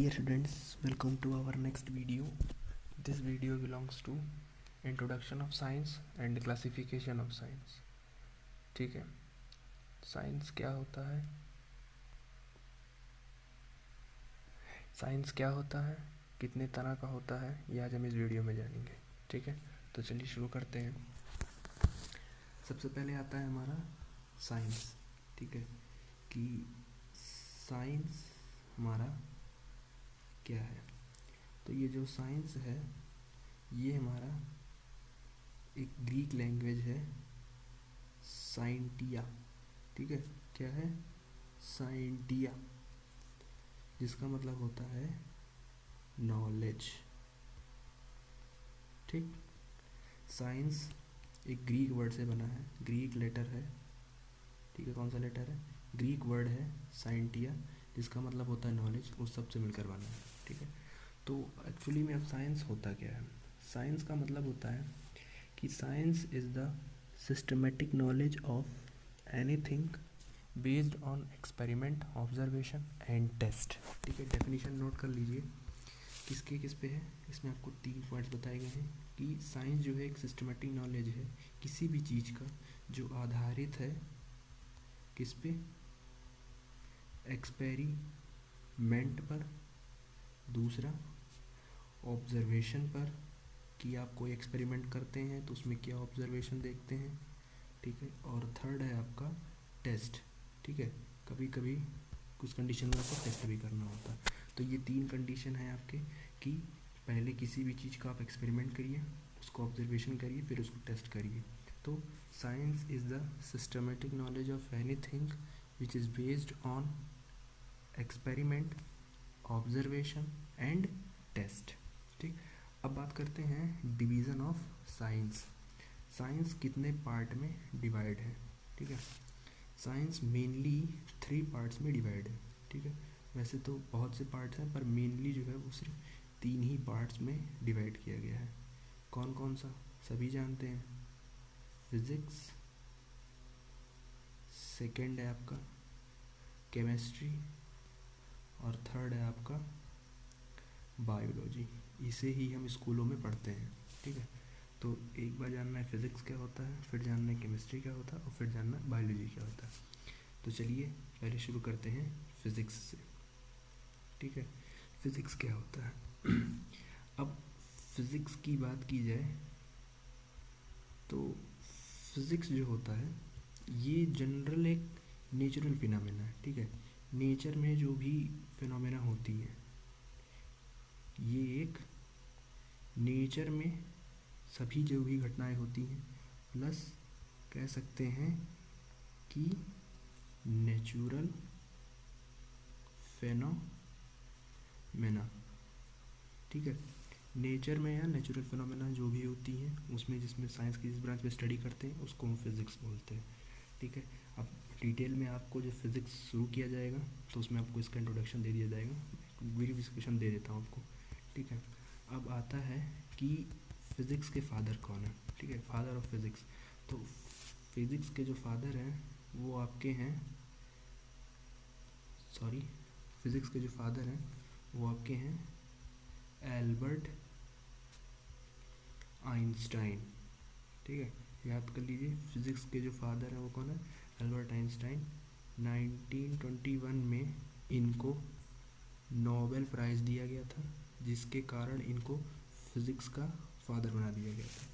Dear students, welcome to our next video. This video belongs to introduction of science and classification of science. ठीक है, science क्या होता है, science क्या होता है, कितने तरह का होता है, ये आज हम इस वीडियो में जानेंगे. ठीक है, तो चलिए शुरू करते हैं. सबसे पहले आता है हमारा साइंस. ठीक है, कि साइंस हमारा क्या है. तो ये जो साइंस है ये हमारा एक ग्रीक लैंग्वेज है, साइंटिया. ठीक है, क्या है, साइंटिया, जिसका मतलब होता है नॉलेज. ठीक, साइंस एक ग्रीक वर्ड से बना है, ग्रीक लेटर है. ठीक है, कौन सा लेटर है, ग्रीक वर्ड है साइंटिया, जिसका मतलब होता है नॉलेज. उस सब से मिलकर बना है. ठीक है, तो एक्चुअली में अब साइंस होता क्या है. साइंस का मतलब होता है कि science is the systematic knowledge of anything based on experiment, observation and test. ठीक है, डेफिनेशन नोट कर लीजिए किसके किस पे है. इसमें आपको 3 पॉइंट्स बताए गए हैं कि साइंस जो है एक सिस्टमेटिक नॉलेज है किसी भी चीज़ का जो आधारित है किस पे, एक्सपेरिमेंट पर, दूसरा ऑब्जर्वेशन पर कि आप कोई एक्सपेरिमेंट करते हैं तो उसमें क्या ऑब्जर्वेशन देखते हैं. ठीक है, और थर्ड है आपका टेस्ट. ठीक है, कभी कभी कुछ कंडीशन में आपको टेस्ट भी करना होता है. तो ये 3 कंडीशन है आपके कि पहले किसी भी चीज़ का आप एक्सपेरिमेंट करिए, उसको ऑब्जर्वेशन करिए, फिर उसको टेस्ट करिए. तो science is the systematic knowledge of anything which is based on experiment, observation and test. ठीक, अब बात करते हैं डिवीज़न ऑफ साइंस. साइंस कितने पार्ट में डिवाइड है. ठीक है, साइंस मेनली 3 पार्ट्स में डिवाइड है. ठीक है, वैसे तो बहुत से पार्ट्स हैं पर मेनली जो है वो सिर्फ 3 ही पार्ट्स में डिवाइड किया गया है. कौन कौन सा, सभी जानते हैं. फिज़िक्स, सेकेंड है आपका केमिस्ट्री, और थर्ड है आपका बायोलॉजी. इसे ही हम स्कूलों में पढ़ते हैं. ठीक है, तो एक बार जानना है फिज़िक्स क्या होता है, फिर जानना है केमिस्ट्री क्या होता है, और फिर जानना है बायोलॉजी क्या होता है. तो चलिए पहले शुरू करते हैं फिज़िक्स से. ठीक है, फिज़िक्स क्या होता है. अब फिज़िक्स की बात की जाए तो फिज़िक्स जो होता है ये जनरल एक नेचुरल फिनोमेना है. ठीक है, नेचर में जो भी फिनोमेना होती है ये एक नेचर में सभी जो भी घटनाएं होती हैं, प्लस कह सकते हैं कि नेचुरल फिनोमेना. ठीक है, नेचर में या नेचुरल फिनोमेना जो भी होती हैं उसमें जिसमें साइंस की जिस ब्रांच में स्टडी करते हैं उसको हम फिज़िक्स बोलते हैं. ठीक है, अब डिटेल में आपको जो फिज़िक्स शुरू किया जाएगा तो उसमें आपको इसका इंट्रोडक्शन दे दिया जाएगा, वेरिफिकेशन दे देता हूँ आपको. ठीक है, अब आता है कि फिज़िक्स के फादर कौन है. ठीक है, फादर ऑफ फिज़िक्स. तो फिज़िक्स के जो फादर हैं वो आपके हैं, फिज़िक्स के जो फादर हैं वो आपके हैं एल्बर्ट आइंस्टाइन. ठीक है, याद कर लीजिए फिज़िक्स के जो फादर हैं वो कौन है, एल्बर्ट आइंस्टाइन. 1921 में इनको नोबेल प्राइज़ दिया गया था जिसके कारण इनको फिज़िक्स का फादर बना दिया गया था.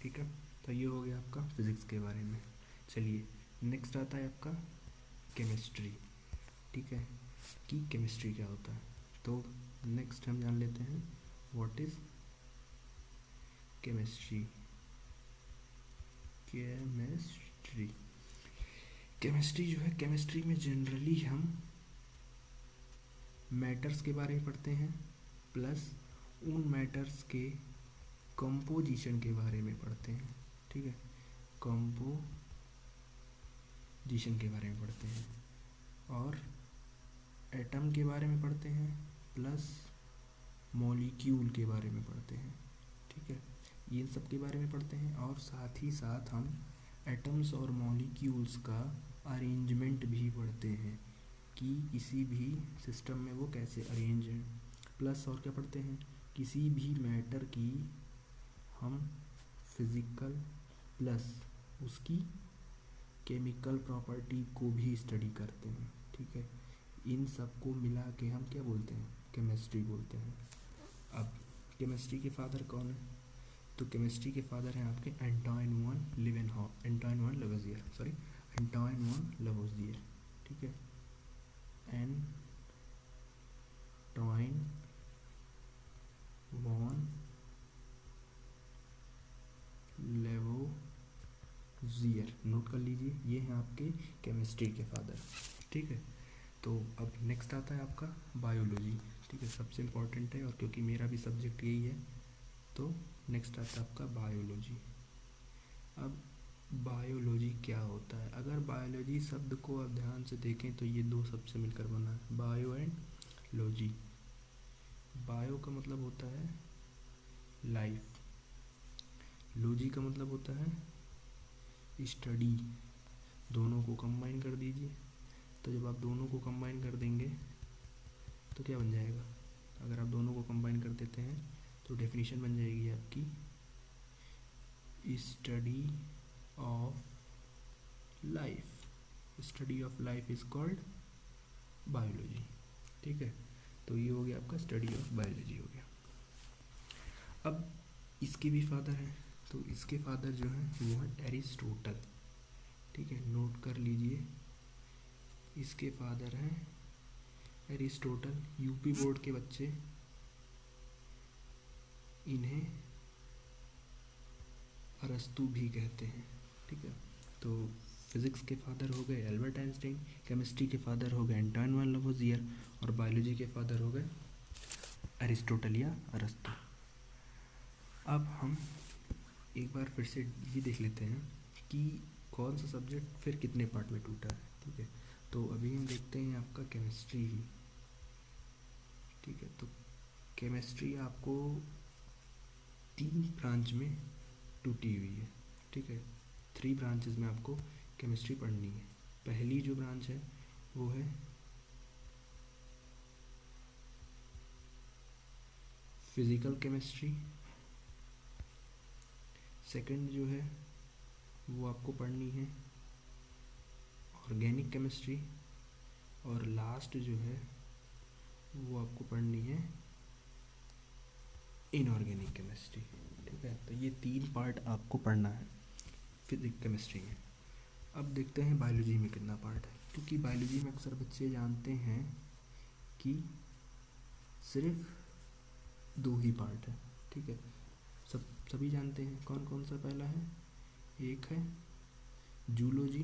ठीक है, तो ये हो गया आपका फिज़िक्स के बारे में. चलिए नेक्स्ट आता है आपका केमिस्ट्री. ठीक है, कि केमिस्ट्री क्या होता है. तो नेक्स्ट हम जान लेते हैं व्हाट इज़ केमिस्ट्री. केमिस्ट्री जो है, केमिस्ट्री में जनरली हम मैटर्स के बारे में पढ़ते हैं, प्लस उन मैटर्स के कंपोजिशन के बारे में पढ़ते हैं. ठीक है, कंपोजिशन के बारे में पढ़ते हैं, और एटम के बारे में पढ़ते हैं, प्लस मॉलिक्यूल के बारे में पढ़ते हैं. ठीक है, ये सब के बारे में पढ़ते हैं, और साथ ही साथ हम एटम्स और मॉलिक्यूल्स का अरेंजमेंट भी पढ़ते हैं कि किसी भी सिस्टम में वो कैसे अरेंज हैं. प्लस और क्या पढ़ते हैं, किसी भी मैटर की हम फिज़िकल प्लस उसकी केमिकल प्रॉपर्टी को भी स्टडी करते हैं, ठीक है। इन सब को मिला के हम क्या बोलते हैं, केमिस्ट्री बोलते हैं। अब केमिस्ट्री के फादर कौन है, तो केमिस्ट्री के फादर हैं आपके एंटोइन वन लवोजियर, ठीक है। एंटोइन वॉन लेवोजियर, नोट कर लीजिए, ये हैं आपके केमिस्ट्री के फादर, ठीक है। तो अब नेक्स्ट आता है आपका बायोलॉजी, ठीक है, सबसे इम्पोर्टेंट है, और क्योंकि मेरा भी सब्जेक्ट यही है तो नेक्स्ट आता है आपका बायोलॉजी। अब बायोलॉजी क्या होता है, अगर बायोलॉजी शब्द को आप ध्यान से देखें तो ये दो शब्द से मिलकर बना है, बायो एंड लॉजी। बायो का मतलब होता है लाइफ, लॉजी का मतलब होता है स्टडी, दोनों को कंबाइन कर दीजिए। तो जब आप दोनों को कंबाइन कर देंगे तो क्या बन जाएगा, अगर आप दोनों को कंबाइन कर देते हैं तो डेफिनेशन बन जाएगी आपकी study of life, study of life is called biology, ठीक है। तो ये हो गया आपका स्टडी ऑफ बायोलॉजी हो गया। अब इसके भी फादर हैं, तो इसके फादर जो हैं वो हैं एरिस्टोटल, ठीक है, नोट कर लीजिए, इसके फादर हैं एरिस्टोटल। यूपी बोर्ड के बच्चे इन्हें अरस्तु भी कहते हैं, ठीक है। तो फिज़िक्स के फादर हो गए एल्बर्ट आइंस्टाइन, केमिस्ट्री के फादर हो गए एंटोइन वन लवोजियर, और बायोलॉजी के फादर हो गए एरिस्टोटल या अरस्तु। अब हम एक बार फिर से ये देख लेते हैं कि कौन सा सब्जेक्ट फिर कितने पार्ट में टूटा है, ठीक है। तो अभी हम देखते हैं आपका केमिस्ट्री ही, ठीक है। तो केमिस्ट्री आपको 3 ब्रांच में टूटी हुई है, ठीक है। 3 ब्रांचेस में आपको केमिस्ट्री पढ़नी है। पहली जो ब्रांच है वो है फिज़िकल केमिस्ट्री, सेकंड जो है वो आपको पढ़नी है ऑर्गेनिक केमिस्ट्री, और लास्ट जो है वो आपको पढ़नी है इनऑर्गेनिक केमिस्ट्री, ठीक है। तो ये 3 पार्ट आपको पढ़ना है फिजिक्स केमिस्ट्री में। अब देखते हैं बायोलॉजी में कितना पार्ट है, क्योंकि बायोलॉजी में अक्सर बच्चे जानते हैं कि सिर्फ 2 ही पार्ट है, ठीक है। सभी जानते हैं कौन कौन सा पहला है, एक है जूलॉजी,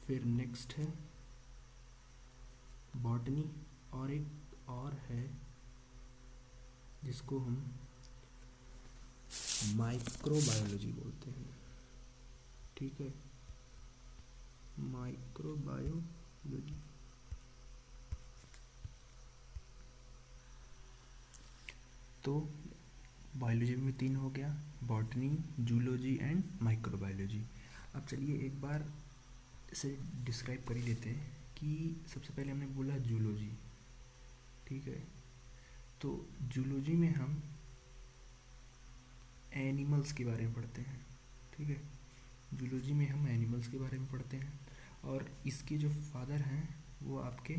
फिर नेक्स्ट है बॉटनी, और एक और है जिसको हम माइक्रोबायोलॉजी बोलते हैं, ठीक है, माइक्रोबायोलॉजी। तो बायोलॉजी में 3 हो गया, बॉटनी, जूलॉजी एंड माइक्रोबायोलॉजी। अब चलिए एक बार इसे डिस्क्राइब कर ही लेते हैं कि सबसे पहले हमने बोला जूलॉजी, ठीक है। तो जूलॉजी में हम एनिमल्स के बारे में पढ़ते हैं, ठीक है। जूलॉजी में हम एनिमल्स के बारे में पढ़ते हैं, और इसके जो फादर हैं वो आपके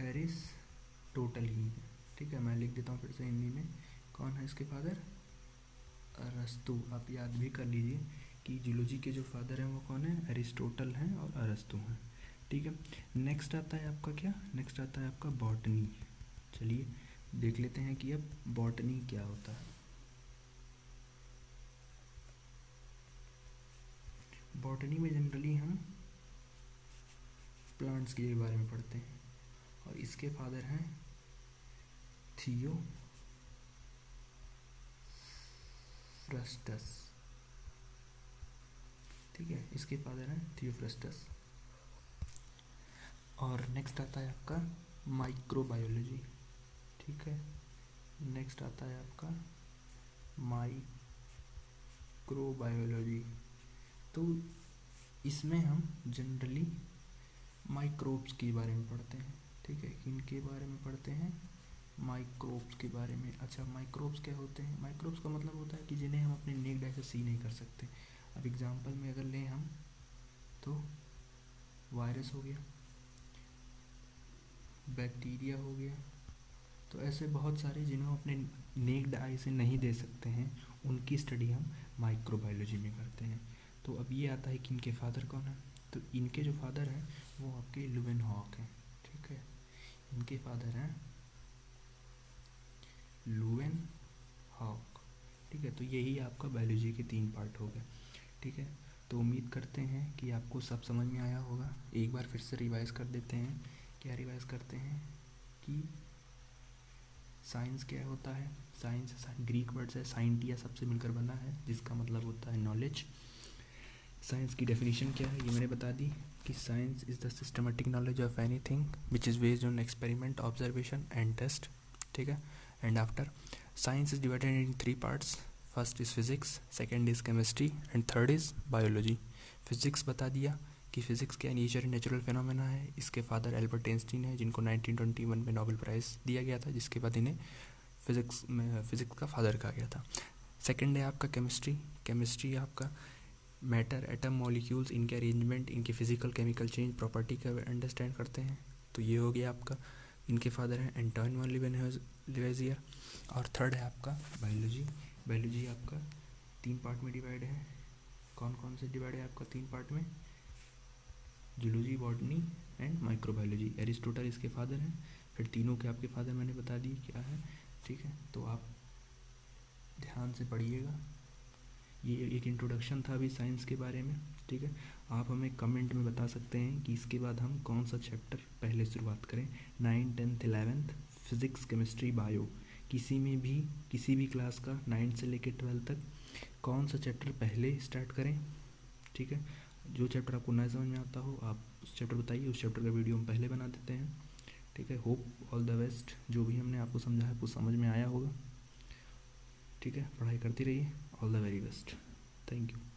एरिस्टोटल ही हैं, ठीक है। मैं लिख देता हूँ फिर से हिंदी में, कौन है इसके फादर, अरस्तु। आप याद भी कर लीजिए कि जूलॉजी के जो फादर हैं वो कौन है, एरिस्टोटल हैं और अरस्तु हैं, ठीक है। नेक्स्ट आता है आपका क्या, नेक्स्ट आता है आपका बॉटनी। चलिए देख लेते हैं कि अब बॉटनी क्या होता है। बॉटनी में जनरली हम प्लांट्स के बारे में पढ़ते हैं, और इसके फादर हैं थियोफ्रस्टस, ठीक है, इसके फादर हैं थियोफ्रस्टस। और नेक्स्ट आता है आपका माइक्रोबायोलॉजी, ठीक है। नेक्स्ट आता है आपका माइक्रोबायोलॉजी। तो इसमें हम जनरली माइक्रोब्स के बारे में पढ़ते हैं, ठीक है, इनके बारे में पढ़ते हैं, माइक्रोब्स के बारे में। अच्छा, माइक्रोब्स क्या होते हैं? माइक्रोब्स का मतलब होता है कि जिन्हें हम अपने नेक्ड आई से सी नहीं कर सकते। अब एग्जांपल में अगर लें हम, तो वायरस हो गया, बैक्टीरिया हो गया, तो ऐसे बहुत सारे जिन्हें हम अपने नेक्ड आई से नहीं दे सकते हैं, उनकी स्टडी हम माइक्रोबायोलॉजी में करते हैं। तो अब ये आता है कि इनके फादर कौन है, तो इनके जो फादर हैं वो आपके लुवेनहॉक हैं, ठीक है, इनके फादर हैं लुवेनहॉक, ठीक है। तो यही आपका बायोलॉजी के 3 पार्ट हो गए, ठीक है। तो उम्मीद करते हैं कि आपको सब समझ में आया होगा। एक बार फिर से रिवाइज़ कर देते हैं। क्या रिवाइज़ करते हैं कि साइंस क्या होता है? साइंस ग्रीक वर्ड से साइंटिया सबसे मिलकर बना है, जिसका मतलब होता है नॉलेज। साइंस की डेफिनेशन क्या है ये मैंने बता दी कि science is the systematic knowledge of anything which is based on experiment, observation and test, ठीक है। And after science is divided in 3 parts. First is physics, second is chemistry and third is biology. Physics बता दिया कि physics क्या nature natural phenomena है। इसके father Albert Einstein है, जिनको 1921 में नोबेल प्राइज़ दिया गया था, जिसके बाद इन्हें फिज़िक्स का फादर कहा गया था। सेकेंड है आपका केमिस्ट्री। केमिस्ट्री आपका मैटर, एटम, मॉलिक्यूल्स, इनके अरेंजमेंट, इनके फिजिकल केमिकल चेंज, प्रॉपर्टी का अंडरस्टैंड करते हैं। तो ये हो गया आपका, इनके फादर हैं एंटोइन वन लिवेजियर। और थर्ड है आपका बायोलॉजी। बायोलॉजी आपका 3 पार्ट में डिवाइड है। कौन कौन से डिवाइड है आपका 3 पार्ट में? Zoology, botany and microbiology. Aristotle इसके फादर हैं। फिर तीनों के आपके फादर मैंने बता दिए क्या है, ठीक है। तो आप ध्यान से पढ़िएगा। ये एक इंट्रोडक्शन था अभी साइंस के बारे में, ठीक है। आप हमें कमेंट में बता सकते हैं कि इसके बाद हम कौन सा चैप्टर पहले शुरुआत करें। 9th 10th 11th physics, chemistry, bio, किसी में भी किसी भी क्लास का 9th से लेकर 12th तक कौन सा चैप्टर पहले स्टार्ट करें, ठीक है। जो चैप्टर आपको नया समझ में आता हो आप उस चैप्टर बताइए, उस चैप्टर का वीडियो हम पहले बना देते हैं, ठीक है। Hope all the best. जो भी हमने आपको समझाया आपको समझ में आया होगा, ठीक है। पढ़ाई करती रहिए। All the very best. Thank you.